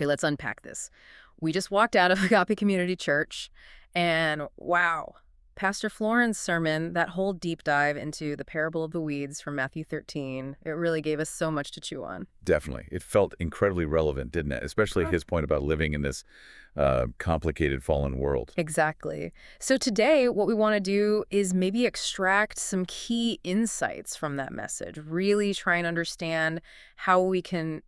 Okay, let's unpack this. We just walked out of Agape Community Church, and wow, Pastor Florin's sermon, that whole deep dive into the parable of the weeds from Matthew 13, it really gave us so much to chew on. Definitely. It felt incredibly relevant, didn't it? Especially his point about living in this complicated, fallen world. Exactly. So today, what we want to do is maybe extract some key insights from that message, really try and understand how we can,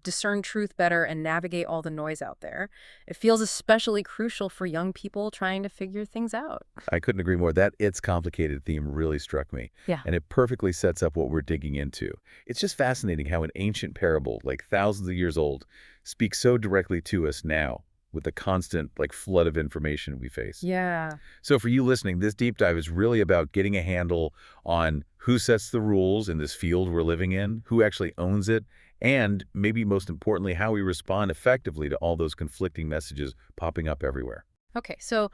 discern truth better and navigate all the noise out there. It feels especially crucial for young people trying to figure things out. I couldn't agree more. That "it's complicated" theme really struck me. Yeah. And it perfectly sets up what we're digging into. It's just fascinating how an ancient parable, like thousands of years old, speaks so directly to us now, with the constant flood of information we face. Yeah. So for you listening, this deep dive is really about getting a handle on who sets the rules in this field we're living in, who actually owns it, and maybe most importantly, how we respond effectively to all those conflicting messages popping up everywhere. Okay, so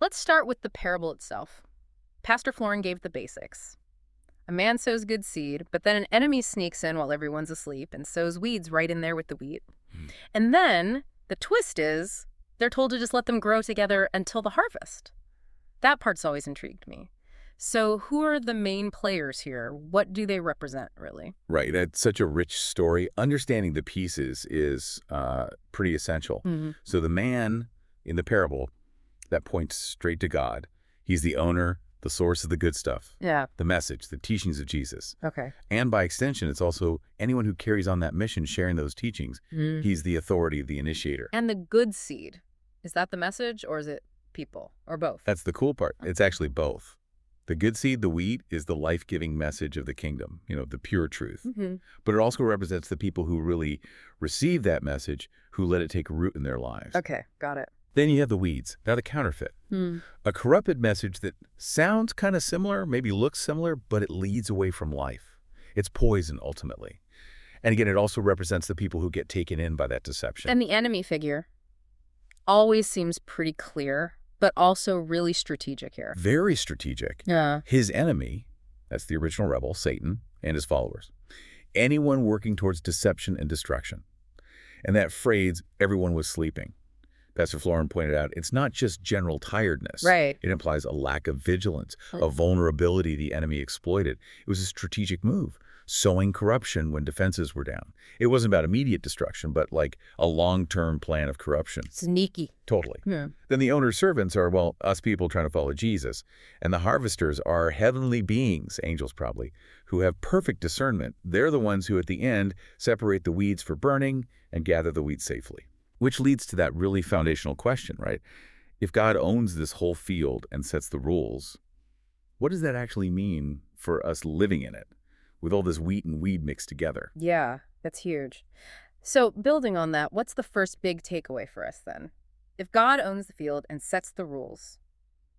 let's start with the parable itself. Pastor Florin gave the basics. A man sows good seed, but then an enemy sneaks in while everyone's asleep and sows weeds right in there with the wheat. And then the twist is they're told to just let them grow together until the harvest. That part's always intrigued me. So who are the main players here? What do they represent, really? Right. That's such a rich story. Understanding the pieces is pretty essential. So the man in the parable that points straight to God, he's the owner, the source of the good stuff. Yeah. The message, the teachings of Jesus. Okay. And by extension, it's also anyone who carries on that mission sharing those teachings. He's the authority, the initiator. And the good seed, is that the message or is it people or both? That's the cool part. It's actually both. The good seed, the wheat, is the life-giving message of the kingdom, the pure truth. But it also represents the people who really receive that message, who let it take root in their lives. Okay, got it. Then you have the weeds. Now the counterfeit. A corrupted message that sounds kind of similar, maybe looks similar, but it leads away from life. It's poison, ultimately. And again, it also represents the people who get taken in by that deception. And the enemy figure always seems pretty clear, but also really strategic here. Very strategic. Yeah. His enemy, that's the original rebel, Satan, and his followers. Anyone working towards deception and destruction. And that phrase, everyone was sleeping. Pastor Florin pointed out, it's not just general tiredness. Right. It implies a lack of vigilance, a vulnerability the enemy exploited. It was a strategic move, sowing corruption when defenses were down. It wasn't about immediate destruction, but like a long-term plan of corruption. Sneaky. Totally. Yeah. Then the owner's servants are, us people trying to follow Jesus. And the harvesters are heavenly beings, angels probably, who have perfect discernment. They're the ones who at the end separate the weeds for burning and gather the wheat safely. Which leads to that really foundational question, right? If God owns this whole field and sets the rules, what does that actually mean for us living in it, with all this wheat and weed mixed together? Yeah, that's huge. So building on that, what's the first big takeaway for us then? If God owns the field and sets the rules,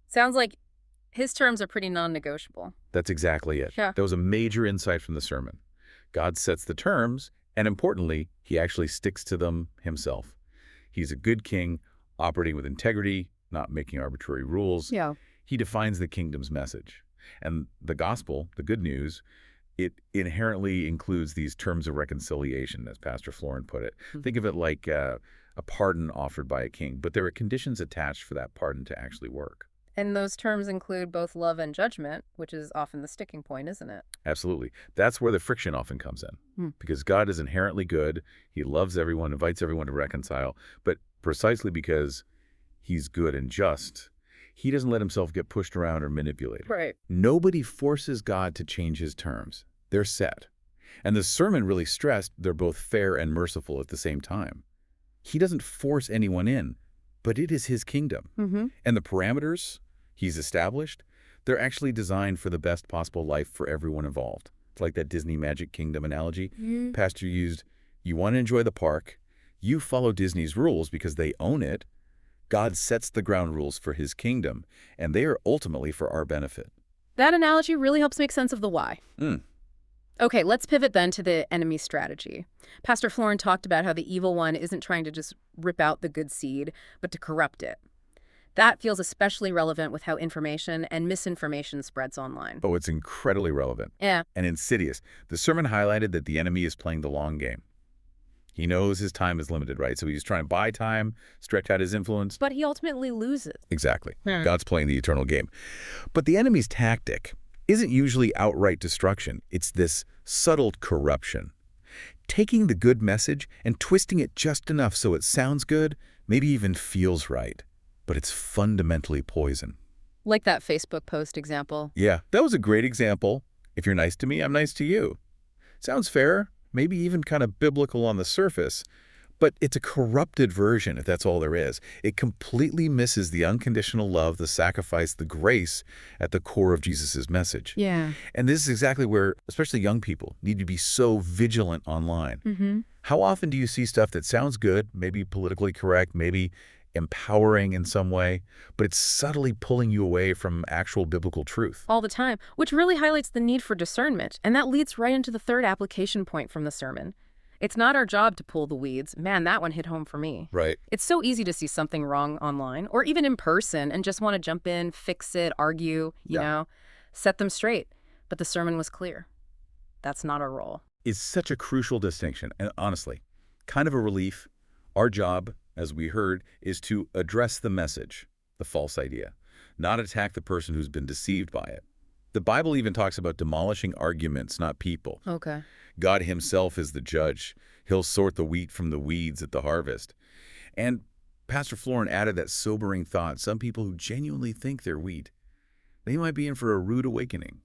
sounds like his terms are pretty non-negotiable. That's exactly it. Yeah. That was a major insight from the sermon. God sets the terms, and importantly, he actually sticks to them himself. He's a good king, operating with integrity, not making arbitrary rules. Yeah. He defines the kingdom's message. And the gospel, the good news, it inherently includes these terms of reconciliation, as Pastor Florin put it. Think of it like a pardon offered by a king, but there are conditions attached for that pardon to actually work. And those terms include both love and judgment, which is often the sticking point, isn't it? Absolutely. That's where the friction often comes in. Because God is inherently good. He loves everyone, invites everyone to reconcile. But precisely because he's good and just, he doesn't let himself get pushed around or manipulated. Right. Nobody forces God to change his terms. They're set. And the sermon really stressed they're both fair and merciful at the same time. He doesn't force anyone in, but it is his kingdom. And the parameters he's established, they're actually designed for the best possible life for everyone involved. It's like that Disney Magic Kingdom analogy. Pastor used, you want to enjoy the park, you follow Disney's rules because they own it. God sets the ground rules for his kingdom, and they are ultimately for our benefit. That analogy really helps make sense of the why. Okay, let's pivot then to the enemy strategy. Pastor Florin talked about how the evil one isn't trying to just rip out the good seed, but to corrupt it. That feels especially relevant with how information and misinformation spreads online. Oh, it's incredibly relevant. Yeah. And insidious. The sermon highlighted that the enemy is playing the long game. He knows his time is limited, right? So he's trying to buy time, stretch out his influence. But he ultimately loses. Exactly. God's playing the eternal game. But the enemy's tactic isn't usually outright destruction. It's this subtle corruption. Taking the good message and twisting it just enough so it sounds good, maybe even feels right. But it's fundamentally poison. Like that Facebook post example. Yeah, that was a great example. If you're nice to me, I'm nice to you. Sounds fair, maybe even kind of biblical on the surface, but it's a corrupted version if that's all there is. It completely misses the unconditional love, the sacrifice, the grace at the core of Jesus' message. Yeah. And this is exactly where, especially young people, need to be so vigilant online. Mm-hmm. How often do you see stuff that sounds good, maybe politically correct, maybe empowering in some way, but it's subtly pulling you away from actual biblical truth? All the time, which really highlights the need for discernment. And that leads right into the third application point from the sermon. It's not our job to pull the weeds. Man, that one hit home for me. Right. It's so easy to see something wrong online or even in person and just want to jump in, fix it, argue, you know, set them straight. But the sermon was clear. That's not our role. It's such a crucial distinction, and honestly, kind of a relief. Our job, as we heard, is to address the message, the false idea, not attack the person who's been deceived by it. The Bible even talks about demolishing arguments, not people. Okay. God himself is the judge. He'll sort the wheat from the weeds at the harvest. And Pastor Florin added that sobering thought. Some people who genuinely think they're wheat, they might be in for a rude awakening.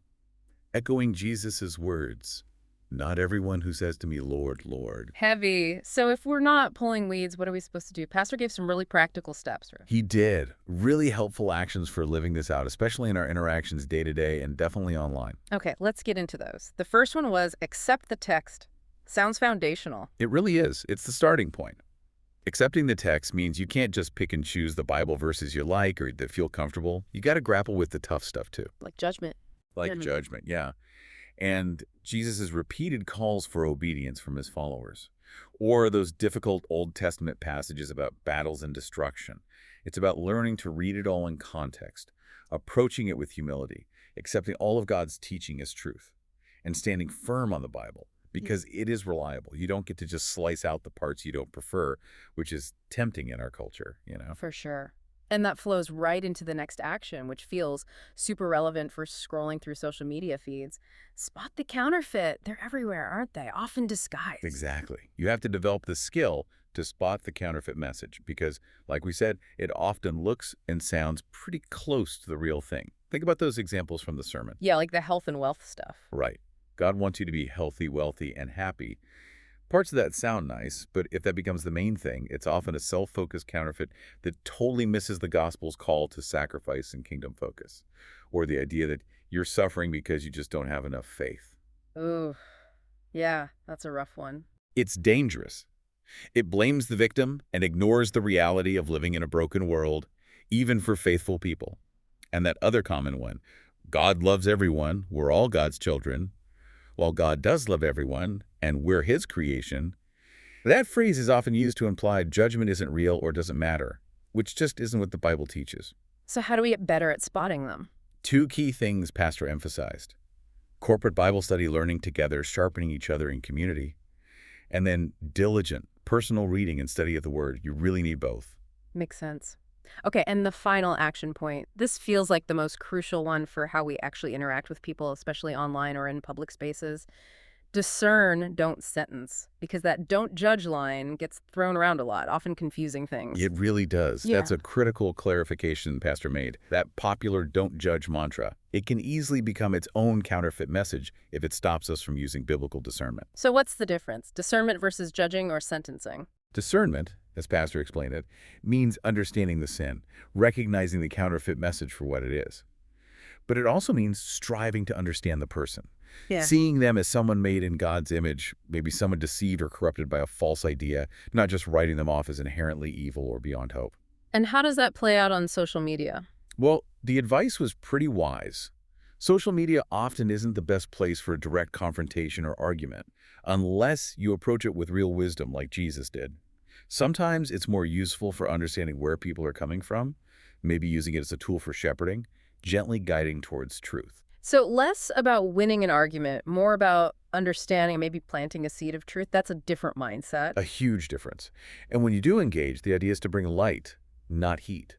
Echoing Jesus' words, "Not everyone who says to me, Lord, Lord." Heavy. So if we're not pulling weeds, what are we supposed to do? Pastor gave some really practical steps. Right? He did. Really helpful actions for living this out, especially in our interactions day to day and definitely online. Okay, let's get into those. The first one was accept the text. Sounds foundational. It really is. It's the starting point. Accepting the text means you can't just pick and choose the Bible verses you like or that feel comfortable. You got to grapple with the tough stuff too. Like judgment. Like judgment, yeah. And Jesus' repeated calls for obedience from his followers, or those difficult Old Testament passages about battles and destruction. It's about learning to read it all in context, approaching it with humility, accepting all of God's teaching as truth, and standing firm on the Bible because it is reliable. You don't get to just slice out the parts you don't prefer, which is tempting in our culture, you know? For sure. And that flows right into the next action, which feels super relevant for scrolling through social media feeds. Spot the counterfeit. They're everywhere, aren't they? Often disguised. Exactly. You have to develop the skill to spot the counterfeit message because, like we said, it often looks and sounds pretty close to the real thing. Think about those examples from the sermon. Yeah, like the health and wealth stuff. Right. God wants you to be healthy, wealthy, and happy. Parts of that sound nice, but if that becomes the main thing, it's often a self-focused counterfeit that totally misses the gospel's call to sacrifice and kingdom focus, or the idea that you're suffering because you just don't have enough faith. Ooh, yeah, that's a rough one. It's dangerous. It blames the victim and ignores the reality of living in a broken world, even for faithful people. And that other common one, God loves everyone, we're all God's children. While God does love everyone, and we're his creation, that phrase is often used to imply judgment isn't real or doesn't matter, which just isn't what the Bible teaches. So how do we get better at spotting them? Two key things Pastor emphasized: corporate Bible study, learning together, sharpening each other in community, and then diligent, personal reading and study of the Word. You really need both. Makes sense. Okay, and the final action point. This feels like the most crucial one for how we actually interact with people, especially online or in public spaces. Discern, don't sentence, because that don't judge line gets thrown around a lot, often confusing things. It really does. Yeah. That's a critical clarification Pastor made. That popular don't judge mantra, it can easily become its own counterfeit message if it stops us from using biblical discernment. So what's the difference? Discernment versus judging or sentencing? Discernment, as Pastor explained it, means understanding the sin, recognizing the counterfeit message for what it is. But it also means striving to understand the person. Yeah. Seeing them as someone made in God's image, maybe someone deceived or corrupted by a false idea, not just writing them off as inherently evil or beyond hope. And how does that play out on social media? Well, the advice was pretty wise. Social media often isn't the best place for a direct confrontation or argument, unless you approach it with real wisdom like Jesus did. Sometimes it's more useful for understanding where people are coming from, maybe using it as a tool for shepherding, gently guiding towards truth. So less about winning an argument, more about understanding and maybe planting a seed of truth. That's a different mindset. A huge difference. And when you do engage, the idea is to bring light, not heat.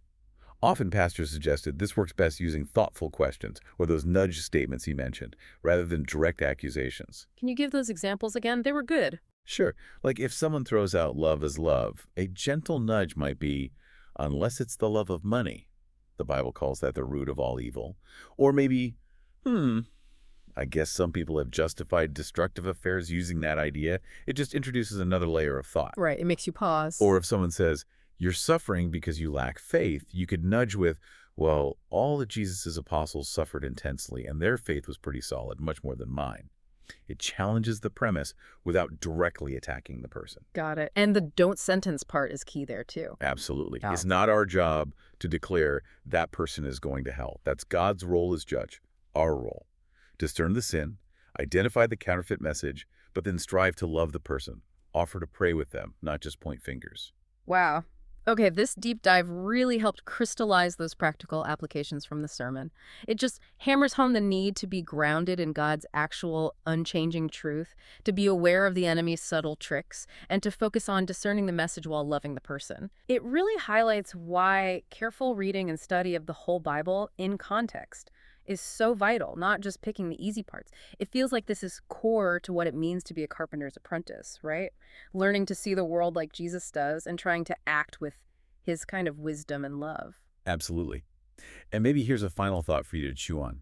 Often pastors suggested this works best using thoughtful questions or those nudge statements he mentioned, rather than direct accusations. Can you give those examples again? They were good. Sure, like if someone throws out love is love, a gentle nudge might be, unless it's the love of money. The Bible calls that the root of all evil. Or maybe, I guess some people have justified destructive affairs using that idea. It just introduces another layer of thought. Right. It makes you pause. Or if someone says, you're suffering because you lack faith, you could nudge with, well, all of Jesus' apostles suffered intensely, and their faith was pretty solid, much more than mine. It challenges the premise without directly attacking the person. Got it. And the don't sentence part is key there, too. Absolutely. Oh. It's not our job to declare that person is going to hell. That's God's role as judge, our role. Discern the sin, identify the counterfeit message, but then strive to love the person. Offer to pray with them, not just point fingers. Wow. Okay, this deep dive really helped crystallize those practical applications from the sermon. It just hammers home the need to be grounded in God's actual unchanging truth, to be aware of the enemy's subtle tricks, and to focus on discerning the message while loving the person. It really highlights why careful reading and study of the whole Bible in context is so vital, not just picking the easy parts. It feels like this is core to what it means to be a carpenter's apprentice, right? Learning to see the world like Jesus does and trying to act with his kind of wisdom and love. Absolutely. And maybe here's a final thought for you to chew on.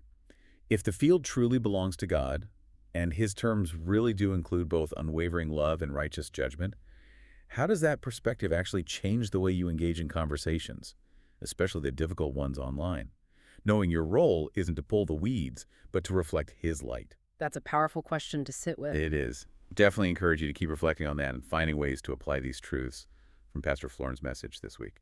If the field truly belongs to God, and his terms really do include both unwavering love and righteous judgment, how does that perspective actually change the way you engage in conversations, especially the difficult ones online? Knowing your role isn't to pull the weeds, but to reflect his light. That's a powerful question to sit with. It is. Definitely encourage you to keep reflecting on that and finding ways to apply these truths from Pastor Florin's message this week.